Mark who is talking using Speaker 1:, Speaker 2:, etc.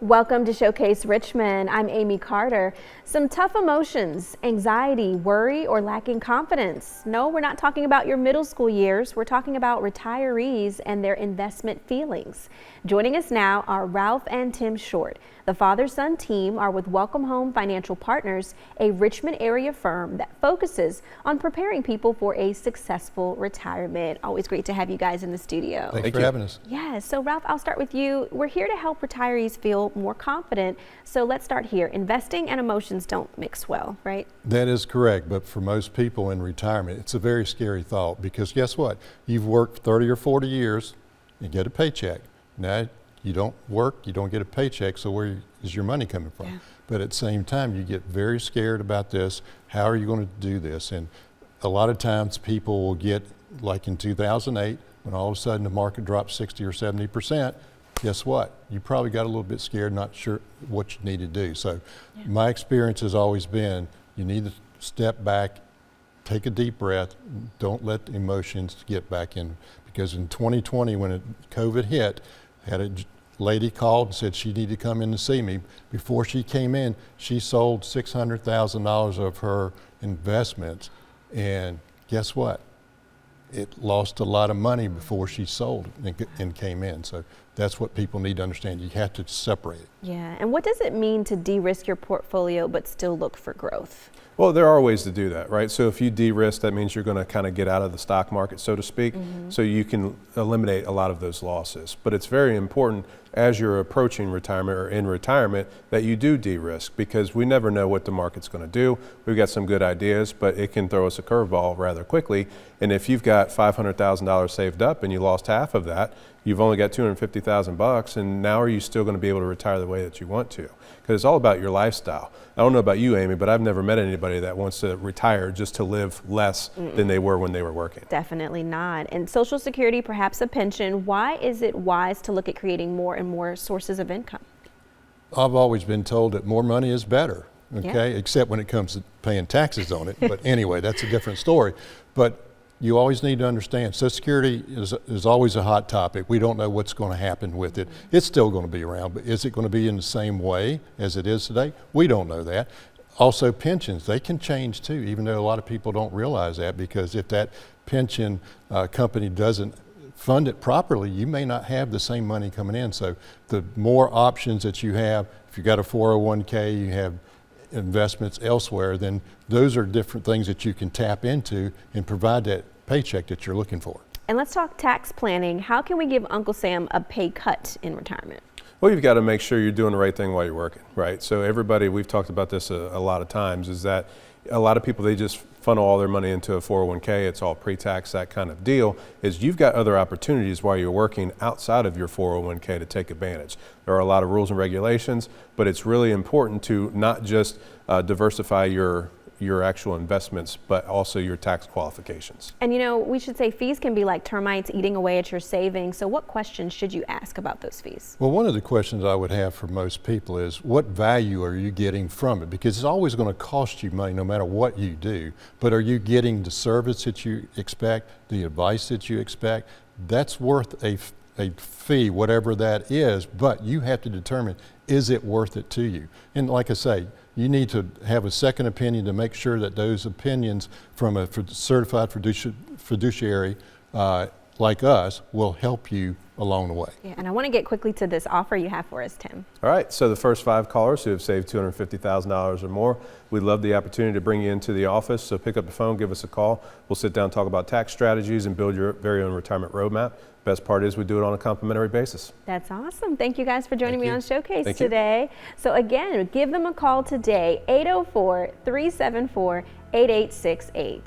Speaker 1: Welcome to Showcase Richmond. I'm Amy Carter. Some tough emotions, anxiety, worry, or lacking confidence. No, we're not talking about your middle school years. We're talking about retirees and their investment feelings. Joining us now are Ralph and Tim Short. The father-son team are with Welcome Home Financial Partners, a Richmond area firm that focuses on preparing people for a successful retirement. Always great to have you guys in the studio.
Speaker 2: Thanks for having us.
Speaker 1: Yeah, so Ralph, I'll start with you. We're here to help retirees feel more confident. So let's start here. Investing and emotions don't mix well, right?
Speaker 2: That is correct, but for most people in retirement, it's a very scary thought because guess what? You've worked 30 or 40 years, you get a paycheck. Now you don't work, you don't get a paycheck, so where is your money coming from? Yeah. But at the same time, you get very scared about this. How are you going to do this? And a lot of times people will get, like in 2008, when all of a sudden the market dropped 60 or 70%, guess what? You probably got a little bit scared, not sure what you need to do. So my experience has always been, you need to step back, take a deep breath, don't let the emotions get back in. Because in 2020, when COVID hit, had a lady called and said she needed to come in to see me. Before she came in, she sold $600,000 of her investments. And guess what? It lost a lot of money before she sold and came in. So that's what people need to understand. You have to separate it.
Speaker 1: Yeah, and what does it mean to de-risk your portfolio but still look for growth?
Speaker 3: Well, there are ways to do that, right? So if you de-risk, that means you're going to kind of get out of the stock market, so to speak, so you can eliminate a lot of those losses. But it's very important as you're approaching retirement or in retirement that you do de-risk, because we never know what the market's going to do. We've got some good ideas, but it can throw us a curveball rather quickly. And if you've got $500,000 saved up and you lost half of that, you've only got $250,000, and now are you still going to be able to retire the way that you want to? Because it's all about your lifestyle. I don't know about you, Amy, but I've never met anybody that wants to retire just to live less than they were when they were working.
Speaker 1: Definitely not. And Social Security, perhaps a pension, why is it wise to look at creating more and more sources of income?
Speaker 2: I've always been told that more money is better, okay, except when it comes to paying taxes on it. But anyway, that's a different story. But you always need to understand, Social Security is always a hot topic. We don't know what's going to happen with it. It's still going to be around, but is it going to be in the same way as it is today? We don't know that. Also, pensions, they can change too, even though a lot of people don't realize that, because if that pension company doesn't fund it properly, you may not have the same money coming in. So the more options that you have, if you've got a 401k, you have investments elsewhere, then those are different things that you can tap into and provide that paycheck that you're looking for.
Speaker 1: And let's talk tax planning. How can we give Uncle Sam a pay cut in retirement?
Speaker 3: Well, you've got to make sure you're doing the right thing while you're working, right? So everybody, we've talked about this a lot of times, is that a lot of people, they just funnel all their money into a 401k, it's all pre-tax, that kind of deal, is you've got other opportunities while you're working outside of your 401k to take advantage. There are a lot of rules and regulations, but it's really important to not just diversify your actual investments, but also your tax qualifications.
Speaker 1: And you know, we should say fees can be like termites eating away at your savings. So what questions should you ask about those fees?
Speaker 2: Well, one of the questions I would have for most people is, what value are you getting from it? Because it's always going to cost you money no matter what you do. But are you getting the service that you expect, the advice that you expect? That's worth a fee, whatever that is, but you have to determine, is it worth it to you? And like I say, you need to have a second opinion to make sure that those opinions from a certified fiduciary like us will help you along the way.
Speaker 1: Yeah, and I want to get quickly to this offer you have for us, Tim.
Speaker 3: All right, so the first 5 callers who have saved $250,000 or more, we'd love the opportunity to bring you into the office. So pick up the phone, give us a call. We'll sit down, talk about tax strategies, and build your very own retirement roadmap. Best part is we do it on a complimentary basis.
Speaker 1: That's awesome. Thank you guys for joining me on Showcase
Speaker 3: Thank
Speaker 1: today.
Speaker 3: You.
Speaker 1: So again, give them a call today, 804-374-8868.